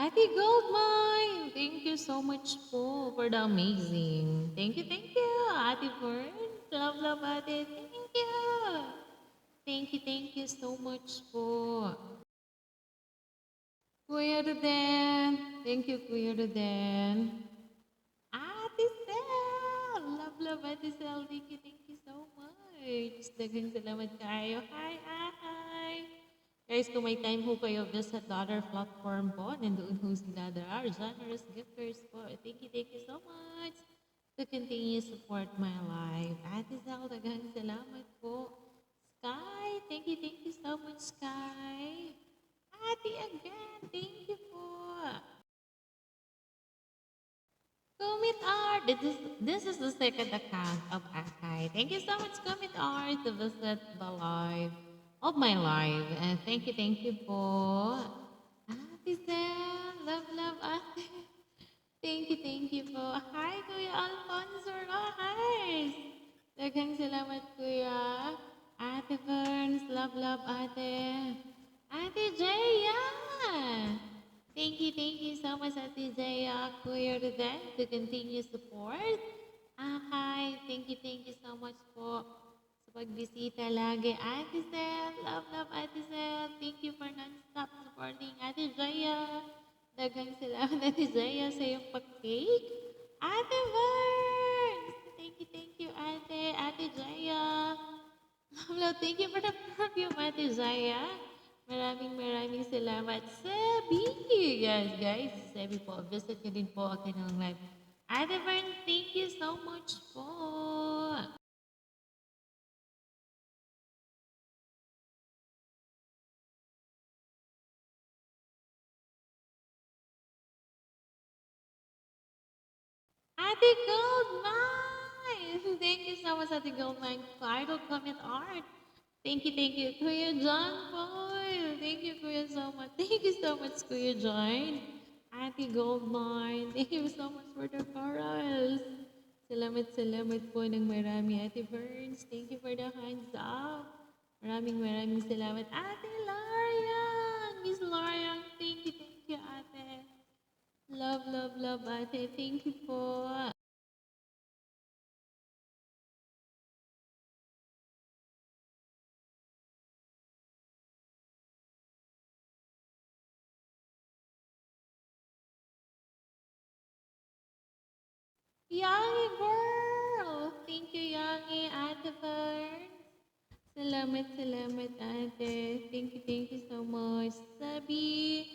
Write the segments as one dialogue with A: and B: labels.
A: Ate Goldmine, thank you so much po for the amazing. Thank you, Ate Fern. Love, love, Ate. Thank you. Thank you so much po. Kuya Ruden, thank you, Kuya Ruden. Ate Sel, love, Ate Sel. Thank you so much. Daghang salamat kayo. Hi. Guys, kung may time ho kayo, visit the other platform po. Nandoon ho sila. There are generous gifters po. Thank you so much to continue support my life. Ate Sal, daghang salamat po. Sky, thank you so much, Sky. Ate again, thank you po. Commit Art, this is the second account of Akai. Thank you so much, Commit Art, to visit the live of my live. And thank you po. Ate Sam, love, ate. Thank you po. Hi, Kuya Alfonso Rojas. Daghang salamat, Kuya. Ate Burns, love, ate. Ate Jaya. Thank you so much, Ate Jaya, Kuya Ruden, to continue support. Hi, thank you so much po sa pagbisita lagi. Ate Sel, love, Ate Sel. Thank you for non-stop supporting Ate Jaya. Daghang salamat, Ate Jaya, sa iyong pag-cake. Ate Vern! Thank you, Ate. Ate Jaya. Thank you for the perfume, Ate Jaya. Maraming salamat. Sebi! Yes, guys. Sebi po. Visit nyo din po ang kanilang live. Ate Vern, thank you so much po. Ate Goldmine! Thank you so much, Ate Goldmine. Idol Comment Art. Thank you. Kuya John Paul. Thank you, Kuya, so much. Thank you so much, Kuya John. Ate Goldmine. Thank you so much for the corals. Salamat po ng marami. Ate Burns, thank you for the hands up. Maraming salamat. Ate Larian! Miss Larian, thank you, ate. Love, ate. Thank you po. Yangi girl! Thank you, Yangi, Ate Burns. Salamat, ate. Thank you so much. Sabi,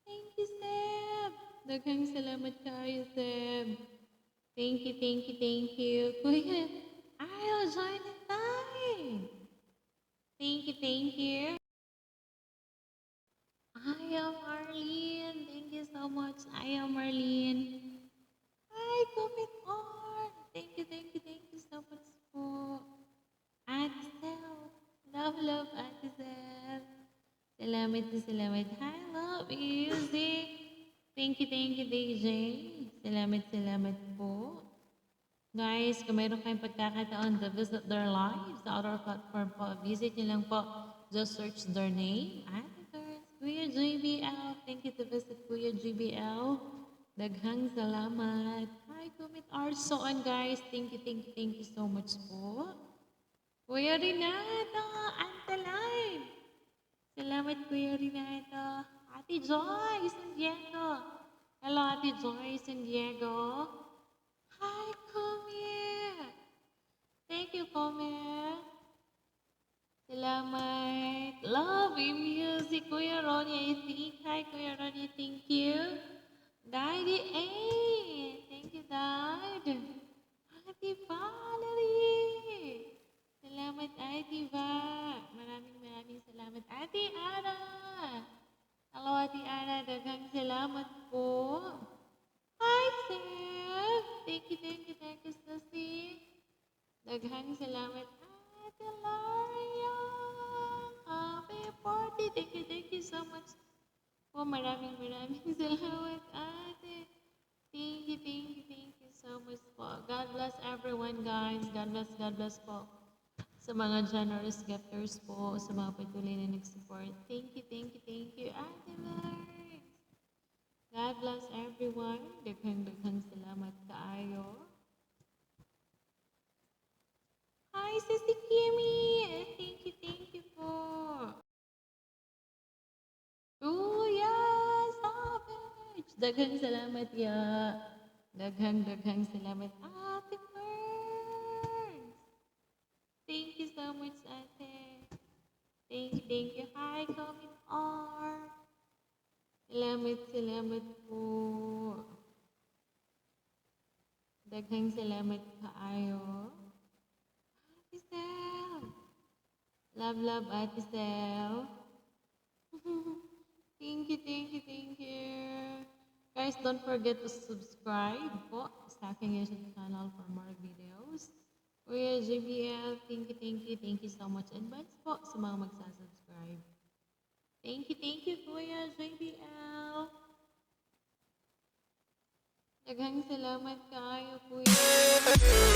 A: thank you, Seb. Daghang salamat kayo, Seb. Thank you. Kuya, I'll join in time. Thank you. I am Marlene. Thank you so much. I am Marlene. Hi, Commit On. Thank you so much po. Ate Sel. Love, Ate Sel. Salamat. Hi, love music. Thank you, DJ. Salamat po. Guys, kung mayroon kayong pagkakataon to visit their lives sa other platform po, visit nyo lang po. Just search their name. Ate Girls, Kuya JBL. Thank you to visit Kuya JBL. Daghang salamat. Hi, Commit Arts. So on, guys. Thank you so much po. Kuya Renato, Antalive. Salamat, Kuya Renato. Ate Joy, San Diego. Hello, Ate Joy, San Diego. Hi, Commit. Thank you, Commit. Salamat. Love yung music, Kuya Ronnie, I think. Hi, Kuya Ronnie, thank you. Daddy A. Thank you, Dad. Ate Valerie. Salamat, Ate Va. Maraming salamat. Ate Ana. Hello, Ate Ana. Daghang salamat po. Hi, Seb. Thank you, Susie. Daghang salamat. Ate Laria. Happy birthday. Thank you so much. Po, maraming salamat, ate. Thank you so much po. God bless everyone, guys. God bless po. Sa mga generous gifters po, sa mga patuloy na nag-support. Thank you, Ate Lars. bless everyone. Daghang salamat kaayo. Hi, Sissy Kimmy! Thank you po. Oh, yeah, Savage! Daghang salamat, ya. Daghang salamat, Ate Ferns. Thank you so much, Ate. Thank you. Hi, Comment R. Salamat po. Daghang salamat kaayo. Ate Sel. Love, Ate Sel. Thank you. Guys, don't forget to subscribe po sa aking YouTube channel for more videos. Kuya JBL, thank you so much advance po sa mga magsasubscribe. Thank you, Kuya JBL. Daghang salamat kayo, Kuya.